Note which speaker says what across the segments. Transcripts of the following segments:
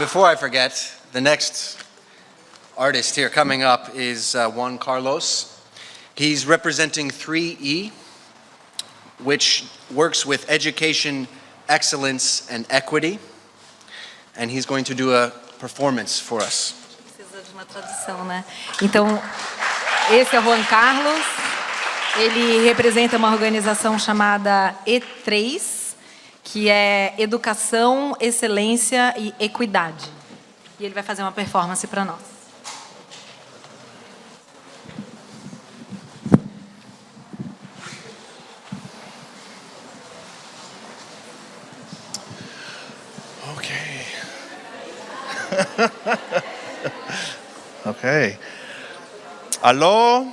Speaker 1: before I forget, the next artist here coming up is Juan Carlos. He's representing 3E, which works with education, excellence, and equity. And he's going to do a performance for us.
Speaker 2: Precisa de uma tradução, né? Então, esse é o Juan Carlos. Ele representa uma organização chamada E3, que é Educação, Excelência e Equidade. E ele vai fazer uma performance para nós.
Speaker 3: Okay. Okay. Aló.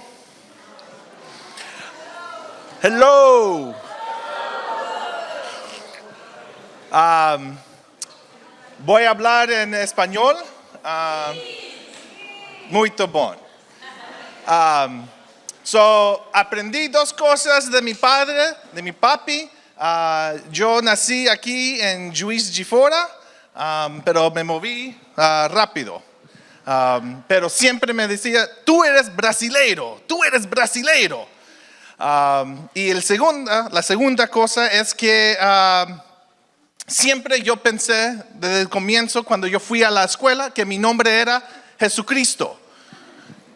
Speaker 3: Hello. Voy a hablar en español. Muito bom. Aprendí dos cosas de mi padre, de mi papi. Yo nací aquí en Juiz de Fora, pero me moví rápido. Pero siempre me decía, tú eres brasileiro, tú eres brasileiro. Y la segunda cosa es que siempre yo pensé desde el comienzo, cuando yo fui a la escuela, que mi nombre era Jesucristo.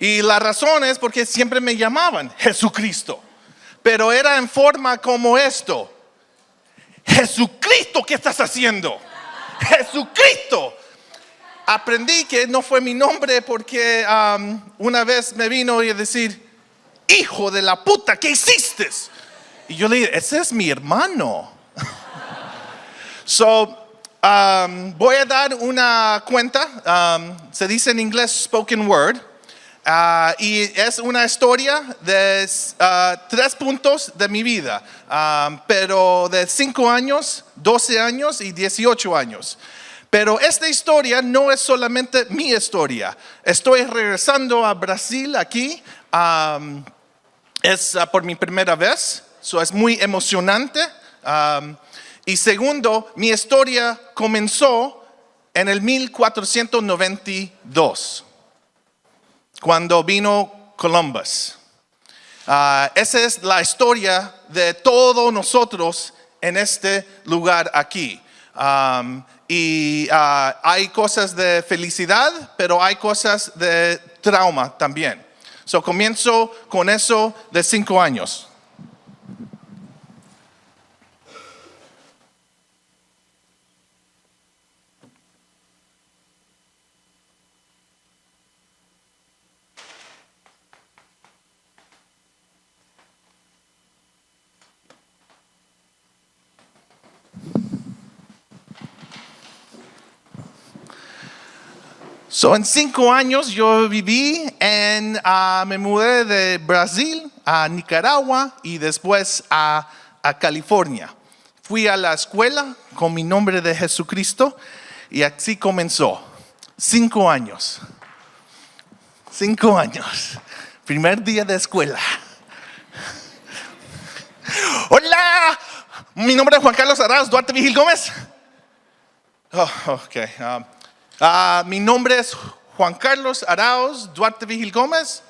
Speaker 3: Y la razón es porque siempre me llamaban Jesucristo. Pero era en forma como esto. Jesucristo, ¿qué estás haciendo? Jesucristo. Aprendí que no fue mi nombre porque una vez me vino a decir, hijo de la puta, ¿qué hiciste? Y yo le dije, ese es mi hermano. Voy a dar una cuenta, se dice en inglés spoken word, y es una historia de 3 puntos de mi vida, pero de 5 años, 12 años y 18 años. Pero esta historia no es solamente mi historia. Estoy regresando a Brasil aquí, es por mi primera vez, es muy emocionante. Y segundo, mi historia comenzó en el 1492, cuando vino Columbus. Esa es la historia de todos nosotros en este lugar aquí. Hay cosas de felicidad, pero hay cosas de trauma también. Comienzo con eso de 5 años. En 5 años yo viví me mudé de Brasil a Nicaragua y después a California. Fui a la escuela con mi nombre de Jesucristo y así comenzó. 5 años. 5 años. Primer día de escuela. Hola, mi nombre es Juan Carlos Arauz Duarte Vigil Gómez. Okay. Mi nombre es Juan Carlos Arauz Duarte Vigil Gómez.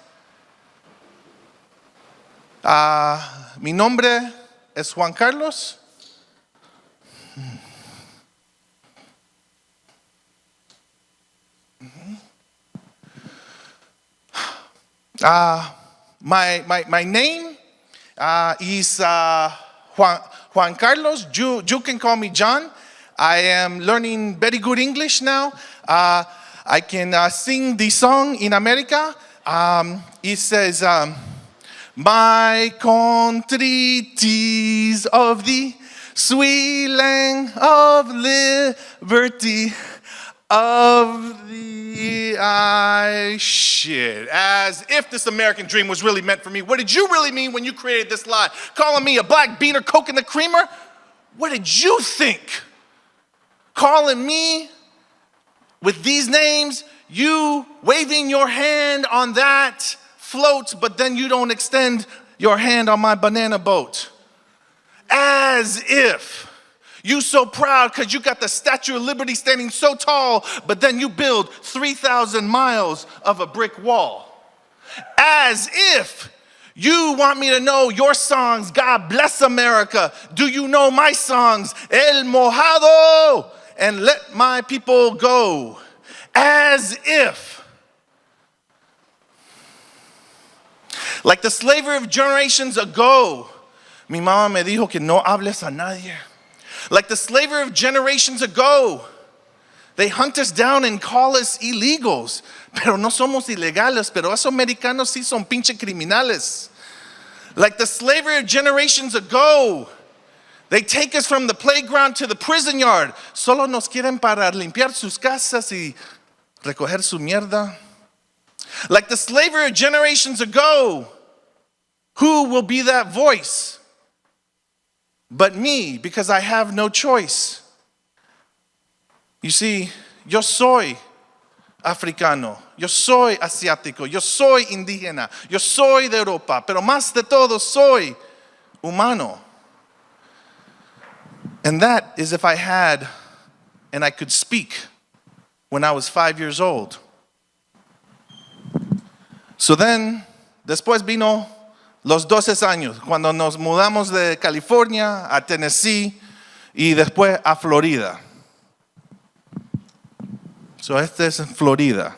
Speaker 3: Mi nombre es Juan Carlos. My name is Juan Carlos. You can call me John. I am learning very good English now. I can sing the song in America. It says, my country 'tis of the sweet land of liberty, of the shit. As if this American dream was really meant for me. What did you really mean when you created this lie? Calling me a black beaner, coconut creamer? What did you think? Calling me with these names, you waving your hand on that float, but then you don't extend your hand on my banana boat. As if You so proud because you got the Statue of Liberty standing so tall, but then you build 3,000 miles of a brick wall. As if you want me to know your songs, God Bless America. Do you know my songs, El Mojado and Let My People Go? As if. Like the slavery of generations ago. Mi mamá me dijo que no hables a nadie. Like the slavery of generations ago. They hunt us down and call us illegals. Pero no somos ilegales, pero esos americanos sí son pinche criminales. Like the slavery of generations ago. They take us from the playground to the prison yard. Solo nos quieren para limpiar sus casas y recoger su mierda. Like the slavery of generations ago. Who will be that voice? But me, because I have no choice. You see, yo soy africano, yo soy asiático, yo soy indígena, yo soy de Europa, pero más de todo soy humano. And that is if I had and I could speak when I was 5 years old. So then, después vino los 12 años, cuando nos mudamos de California a Tennessee y después a Florida. So este es Florida.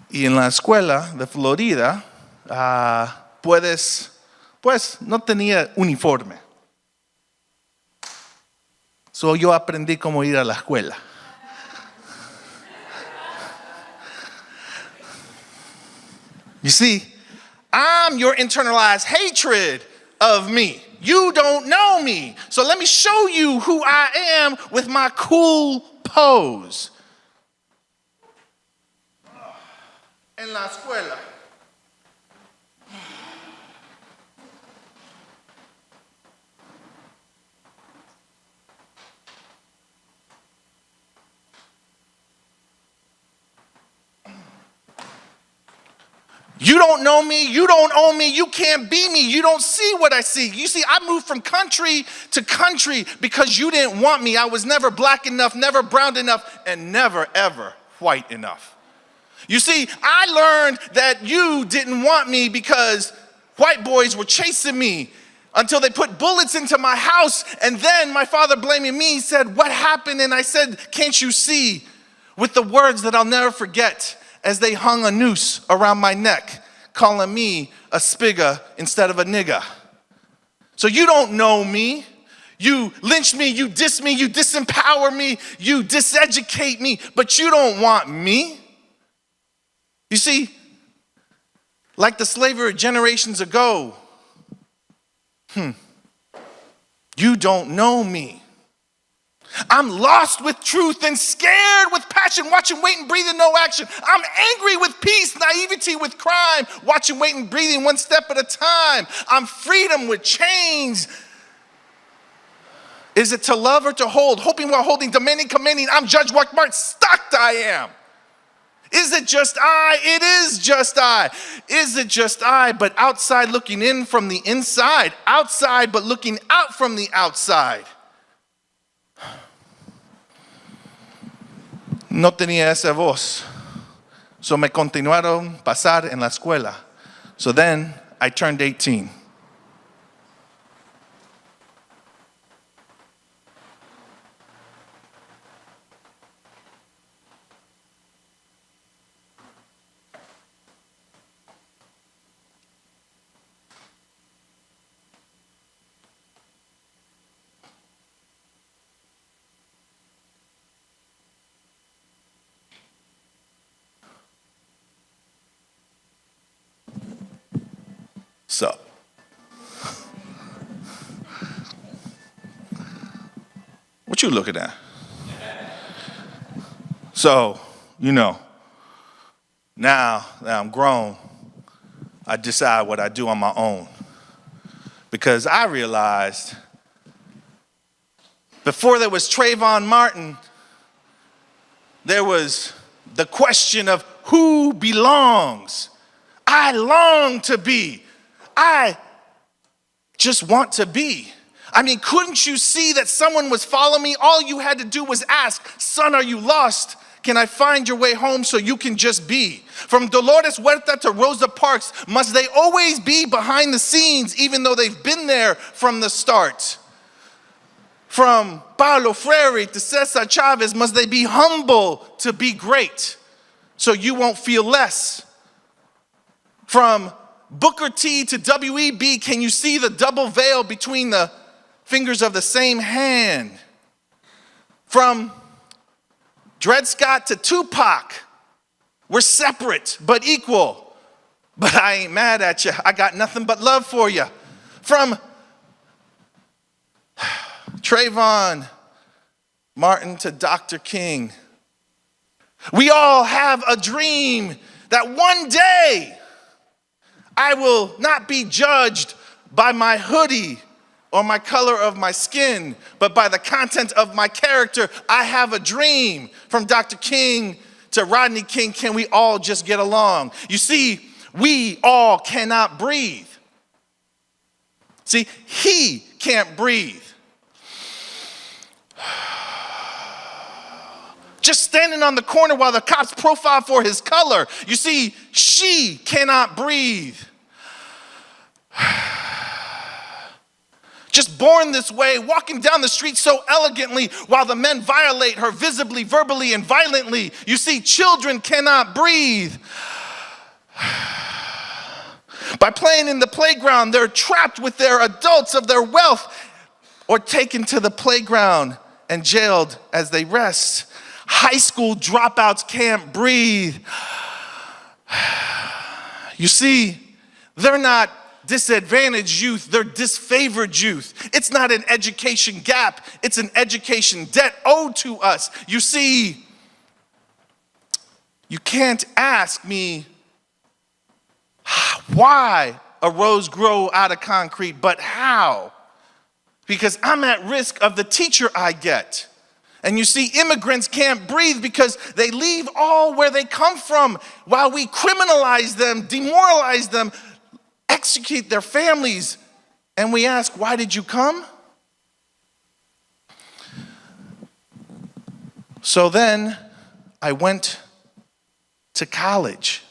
Speaker 3: Y en la escuela de Florida, pues no tenía uniforme. So yo aprendí cómo ir a la escuela. You see, I'm your internalized hatred of me. You don't know me. So let me show you who I am with my cool pose. En la escuela. You don't know me, you don't own me, you can't be me, you don't see what I see. You see, I moved from country to country because you didn't want me. I was never black enough, never brown enough, and never ever white enough. You see, I learned that you didn't want me because white boys were chasing me until they put bullets into my house, and then my father blaming me said, "What happened?" And I said, "Can't you see?" With the words that I'll never forget as they hung a noose around my neck, calling me a spigga instead of a nigga. So you don't know me. You lynch me, you diss me, you disempower me, you diseducate me, but you don't want me. You see, like the slavery generations ago, you don't know me. I'm lost with truth and scared with passion, watching, waiting, breathing, no action. I'm angry with peace, naivety with crime, watching, waiting, breathing one step at a time. I'm freedom with chains. Is it to love or to hold? Hoping while holding, demanding, commanding. I'm Judge Walmart, stuck I am. Is it just I? It is just I. Is it just I, but outside looking in from the inside? Outside, but looking out from the outside. No tenía esa voz. So me continuaron pasar en la escuela. So then I turned 18. So, what you looking at? So, you know, Now that I'm grown, I decide what I do on my own. Because I realized before there was Trayvon Martin, there was the question of who belongs. I long to be. I just want to be. I mean, couldn't you see that someone was following me? All you had to do was ask, son, are you lost? Can I find your way home so you can just be? From Dolores Huerta to Rosa Parks, must they always be behind the scenes even though they've been there from the start? From Paulo Freire to Cesar Chavez, must they be humble to be great so you won't feel less? From Booker T to W.E.B., can you see the double veil between the fingers of the same hand? From Dred Scott to Tupac, we're separate but equal. But I ain't mad at you. I got nothing but love for you. From Trayvon Martin to Dr. King, we all have a dream that one day I will not be judged by my hoodie or my color of my skin, but by the content of my character. I have a dream. From Dr. King to Rodney King, can we all just get along? You see, we all cannot breathe. See, he can't breathe. Just standing on the corner while the cops profile for his color. You see, she cannot breathe. Just born this way, walking down the street so elegantly while the men violate her visibly, verbally, and violently. You see, children cannot breathe. By playing in the playground, they're trapped with their adults of their wealth or taken to the playground and jailed as they rest. High school dropouts can't breathe. You see, they're not disadvantaged youth, they're disfavored youth. It's not an education gap, it's an education debt owed to us. You see, you can't ask me why a rose grow out of concrete, but how? Because I'm at risk of the teacher I get. And you see, immigrants can't breathe because they leave all where they come from while we criminalize them, demoralize them, execute their families. And we ask, why did you come? So then I went to college.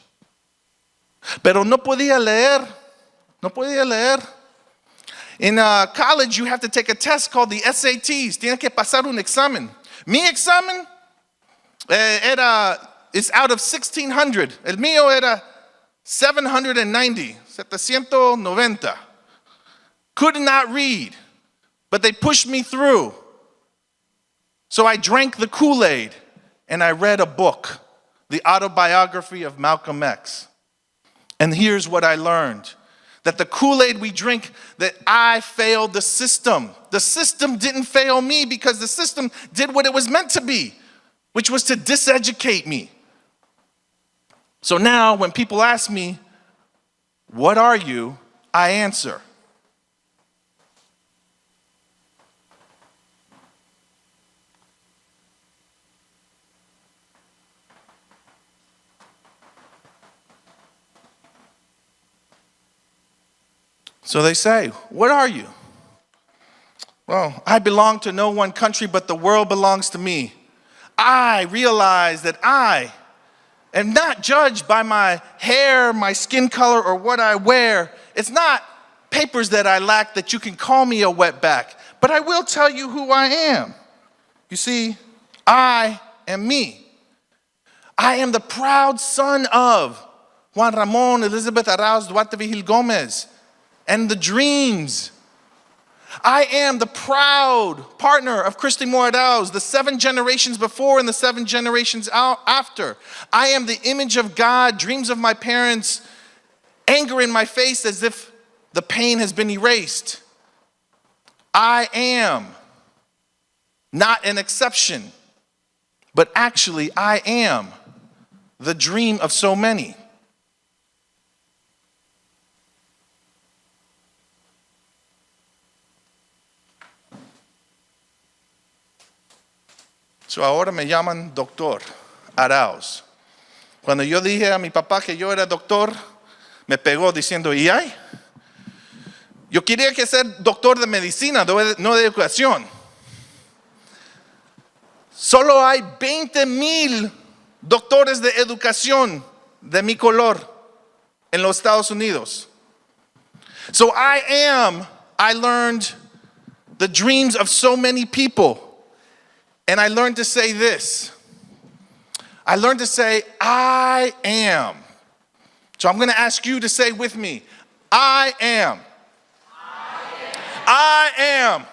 Speaker 3: Pero no podía leer. In college, you have to take a test called the SATs. Tienes que pasar un examen. Mi examen is out of 1,600. El mío era 790. Could not read, but they pushed me through. So I drank the Kool-Aid and I read a book, the autobiography of Malcolm X. And here's what I learned. That the Kool-Aid we drink, that I failed the system. The system didn't fail me because the system did what it was meant to be, which was to diseducate me. So now when people ask me, what are you? I answer. So they say, what are you? Well, I belong to no one country, but the world belongs to me. I realize that I am not judged by my hair, my skin color, or what I wear. It's not papers that I lack that you can call me a wetback, but I will tell you who I am. You see, I am me. I am the proud son of Juan Ramon, Elizabeth Arauz, Duarte Vigil Gomez, and the dreams. I am the proud partner of Christy Moredauz, the 7 generations before and the 7 generations after. I am the image of God, dreams of my parents, anger in my face as if the pain has been erased. I am not an exception, but actually I am the dream of so many. So ahora me llaman doctor Arauz. Cuando yo dije a mi papá que yo era doctor, me pegó diciendo, ¿y ay? Yo quería que ser doctor de medicina, no de educación. Solo hay 20,000 doctores de educación de mi color en los Estados Unidos. So I learned the dreams of so many people. And I learned to say this. I learned to say, I am. So I'm going to ask you to say with me, I am. I am.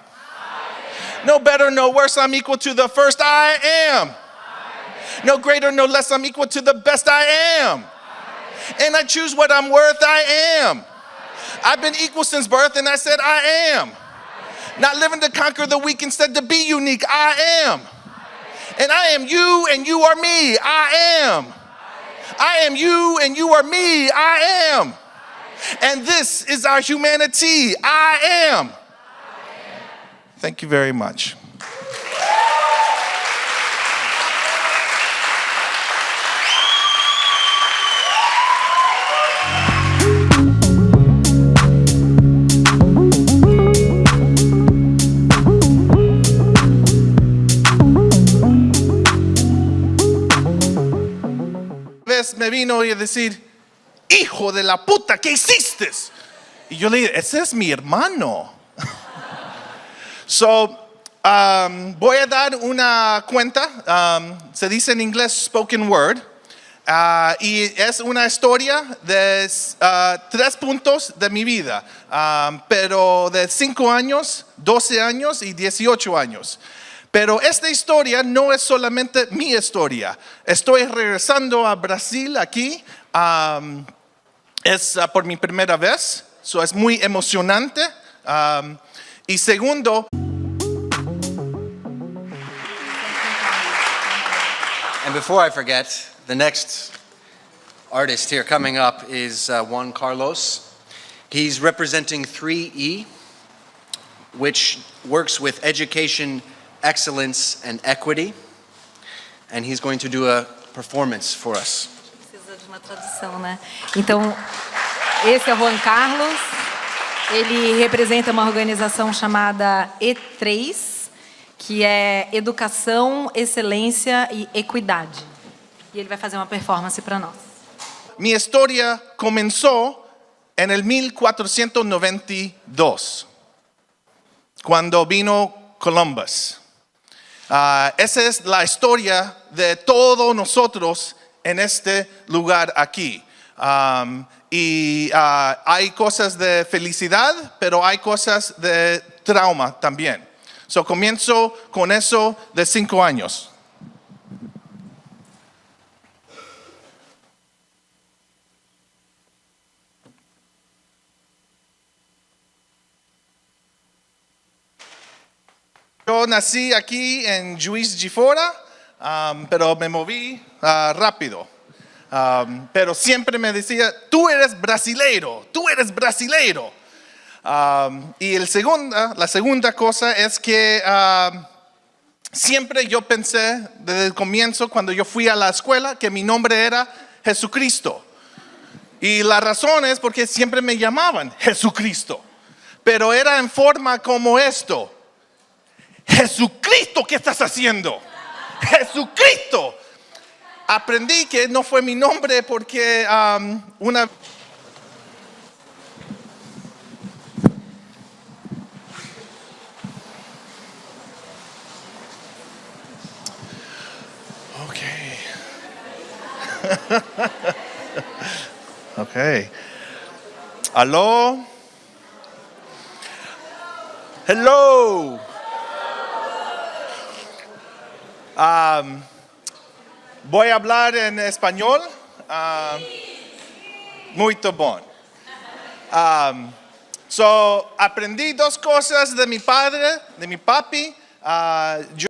Speaker 3: No better, no worse, I'm equal to the first I am. No greater, no less, I'm equal to the best I am. And I choose what I'm worth, I am. I've been equal since birth and I said I am. Not living to conquer the weak, instead to be unique, I am. And I am you and you are me, I am. I am you and you are me, I am. And this is our humanity, I am. Thank you very much. Me vino a decir, hijo de la puta, ¿qué hiciste? Y yo le dije, ese es mi hermano. So, voy a dar una cuenta, se dice en inglés spoken word, y es una historia de 3 puntos de mi vida, pero de 5 años, 12 años y 18 años. Pero esta historia no es solamente mi historia. Estoy regresando a Brasil aquí, es por mi primera vez, so es muy emocionante. Y segundo,
Speaker 1: And before I forget, the next artist here coming up is Juan Carlos. He's representing 3E, which works with education, excellence, and equity. And he's going to do a performance for us.
Speaker 2: Precisa de uma tradução, né? Então, esse é o Juan Carlos. Ele representa uma organização chamada E3, que é Educação, Excelência e Equidade. E ele vai fazer uma performance para nós.
Speaker 3: mi historia comenzó en el 1492, cuando vino Columbus. Esa es la historia de todos nosotros en este lugar aquí. Y hay cosas de felicidad, pero hay cosas de trauma también. So comienzo con eso de 5 años. Yo nací aquí en Juiz de Fora, pero me moví rápido. Pero siempre me decía, tú eres brasileiro, tú eres brasileiro. Y la segunda cosa es que siempre yo pensé desde el comienzo, cuando yo fui a la escuela, que mi nombre era Jesucristo. Y la razón es porque siempre me llamaban Jesucristo. Pero era en forma como esto. Jesucristo, ¿qué estás haciendo? Jesucristo. Aprendí que no fue mi nombre porque una... Okay. Okay. Aló. Hello. Voy a hablar en español. Muito bom. Aprendí 2 cosas de mi padre, de mi papi.